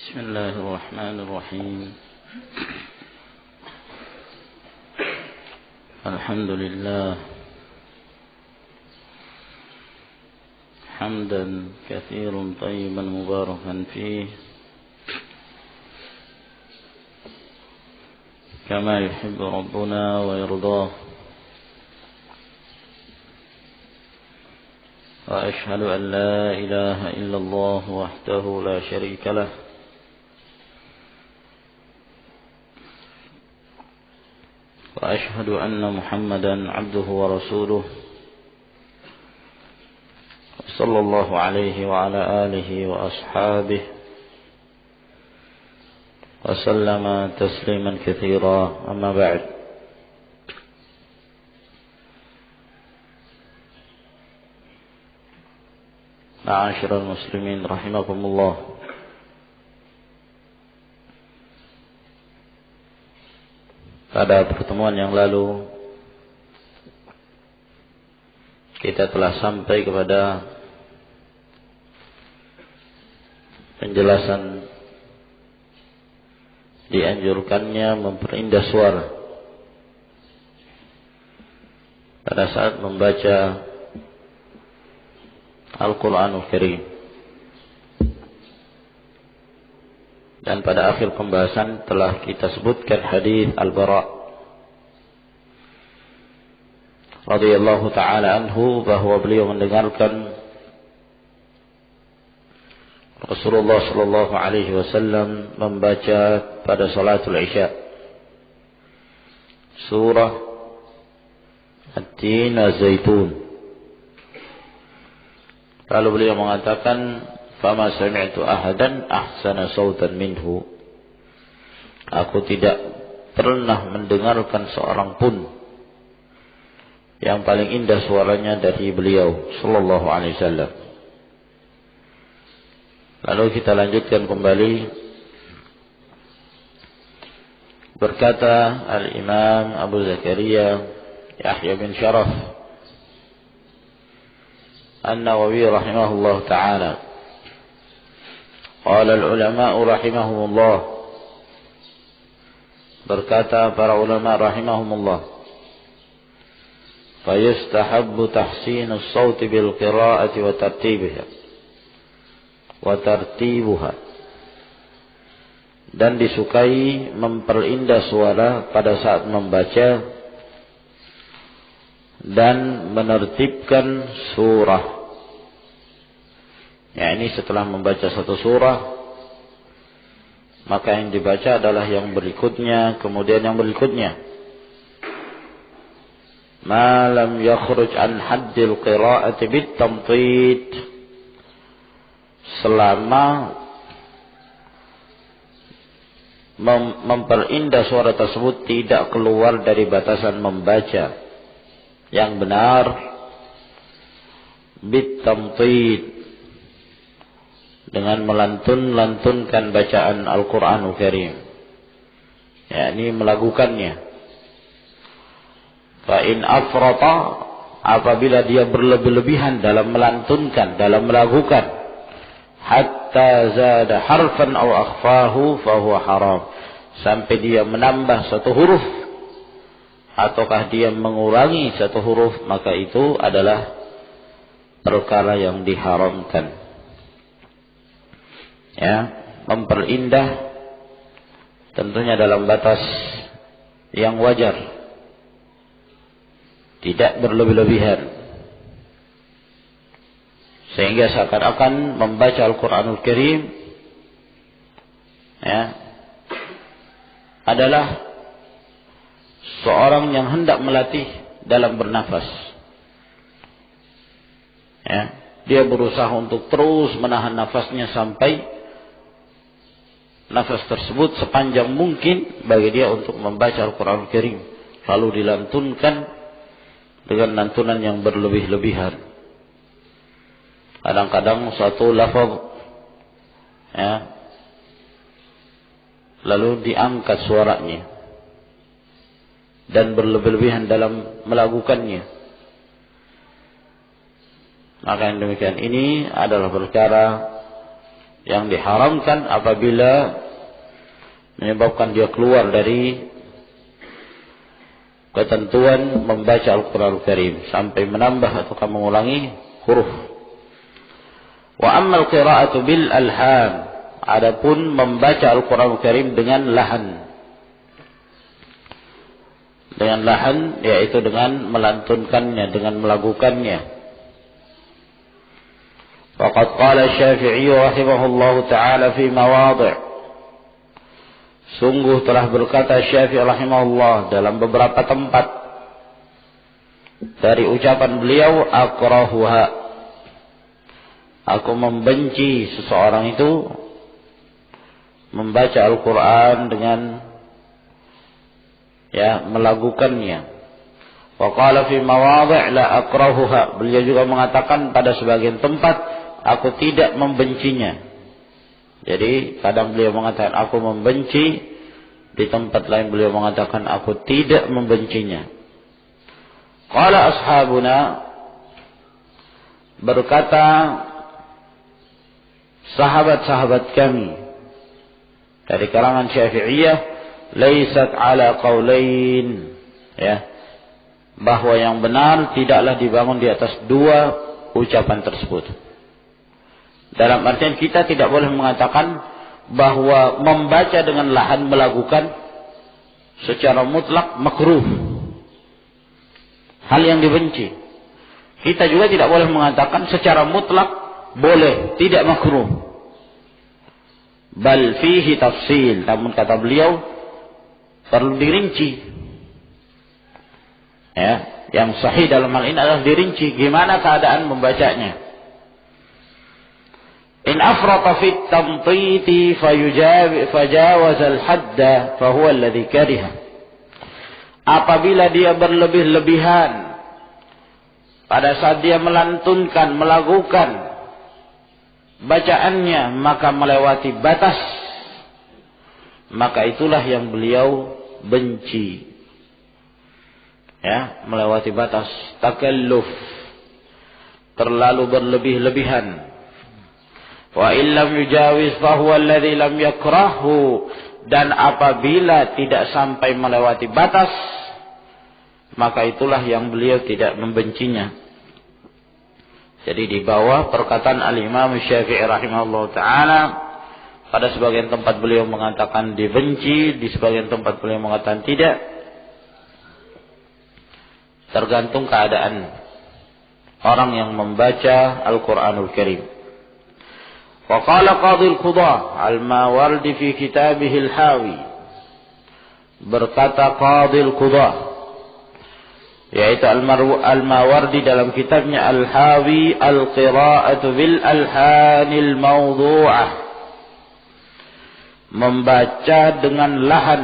بسم الله الرحمن الرحيم. الحمد لله حمدا كثيرا طيبا مباركا فيه كما يحب ربنا ويرضاه، وأشهد أن لا إله إلا الله وحده لا شريك له، وأشهد أن محمدا عبده ورسوله، صلى الله عليه وعلى آله وأصحابه وسلم تسليما كثيرا. أما بعد، ma'asyiral muslimin rahimakumullah. Pada pertemuan yang lalu kita telah sampai kepada penjelasan dianjurkannya memperindah suara pada saat membaca Al-Quranul Karim. Dan pada akhir pembahasan telah kita sebutkan hadis Al-Bara radhiyallahu ta'ala anhu, bahwa beliau mendengarkan Rasulullah sallallahu alaihi wasallam membaca pada salatul Isya surah At-Tin Az-Zaitun. Lalu beliau mengatakan, "Fama sami'tu ahadan ahsana sautan minhu." Aku tidak pernah mendengarkan seorang pun yang paling indah suaranya dari beliau sallallahu alaihi wasallam. Lalu kita lanjutkan kembali. Berkata Al-Imam Abu Zakaria Yahya bin Sharaf An-Nawawi rahimahullah ta'ala, qala al-ulama rahimahumullah, berkata para ulama rahimahumullah, fayustahabbu tahsinus sawti bil qira'ati wa tartibuha, dan disukai memperindah suara pada saat membaca dan menertibkan surah. Ya, ini setelah membaca satu surah, maka yang dibaca adalah yang berikutnya, kemudian yang berikutnya. Ma lam yakhruj an haddil qira'ati bit tamtid, selama memperindah suara tersebut tidak keluar dari batasan membaca yang benar, bit tamtid, dengan melantun-lantunkan bacaan Al-Quranul Karim, yakni melakukannya. Fa in afrata, apabila dia berlebih-lebihan dalam melantunkan, dalam melakukan, hatta zada harfan aw akhfahu fahuwa haram, sampai dia menambah satu huruf ataukah dia mengurangi satu huruf, maka itu adalah perkara yang diharamkan. Ya, memperindah tentunya dalam batas yang wajar, tidak berlebih-lebihan, sehingga seakan-akan membaca Al-Quranul Karim ya adalah seorang yang hendak melatih dalam bernafas. Ya, dia berusaha untuk terus menahan nafasnya sampai nafas tersebut sepanjang mungkin bagi dia untuk membaca Al-Quran Al-Karim, lalu dilantunkan dengan lantunan yang berlebih-lebihan. Kadang-kadang satu lafaz ya, lalu diangkat suaranya dan berlebih-lebihan dalam melakukannya. Maka yang demikian ini adalah perkara Yang diharamkan apabila menyebabkan dia keluar dari ketentuan membaca Al-Quran Al-Karim sampai menambah atau mengulangi huruf. Wa ammal qira'atu bil alhan, adapun membaca Al-Quran Al-Karim dengan lahan. Dengan lahan yaitu dengan melantunkannya, dengan melakukannya. Faqad qala Syafi'i rahimahullahu ta'ala fi mawadhi'. Sungguh telah berkata Syafi'i rahimahullah dalam beberapa tempat dari ucapan beliau, akrahuha, aku membenci seseorang itu membaca Al-Quran dengan melakukannya. Wa qala fi mawadhi' la akrahuha, beliau juga mengatakan pada sebagian tempat aku tidak membencinya. Jadi kadang beliau mengatakan aku membenci, di tempat lain beliau mengatakan aku tidak membencinya. Qala ashabuna, berkata sahabat-sahabat kami dari kalangan Syafi'iyah, laisat ala qaulain, bahwa yang benar tidaklah dibangun di atas dua ucapan tersebut. Dalam artian kita tidak boleh mengatakan bahwa membaca dengan lahan melakukan secara mutlak makruh, hal yang dibenci. Kita juga tidak boleh mengatakan secara mutlak boleh, tidak makruh. Bal fihi tafsil, namun kata beliau perlu dirinci. Yang sahih dalam hal ini adalah dirinci gimana keadaan membacanya. In afrata fit tamtiti fajawaza al-hadda fahuwa alladhi kariha. Apabila dia berlebih-lebihan pada saat dia melantunkan, melakukan bacaannya, maka melewati batas, maka itulah yang beliau benci. Melewati batas, takalluf, terlalu berlebih-lebihan. Wa illam yujawiz fahuwa alladhi lam yakrahu, dan apabila tidak sampai melewati batas, maka itulah yang beliau tidak membencinya. Jadi di bawah perkataan Al-Imam Syafi'i rahimahullah ta'ala, pada sebagian tempat beliau mengatakan dibenci, di sebagian tempat beliau mengatakan tidak. Tergantung keadaan orang yang membaca Al-Quranul Karim. وقال قاضي القضاة الماوردي في كتابه الحاوي, berkata Qadhi al-Qudah yaitu Al-Mawardi dalam kitabnya Al-Hawi, Al-Qira'atu bil Alhanil Mawdu'ah, membaca dengan lahan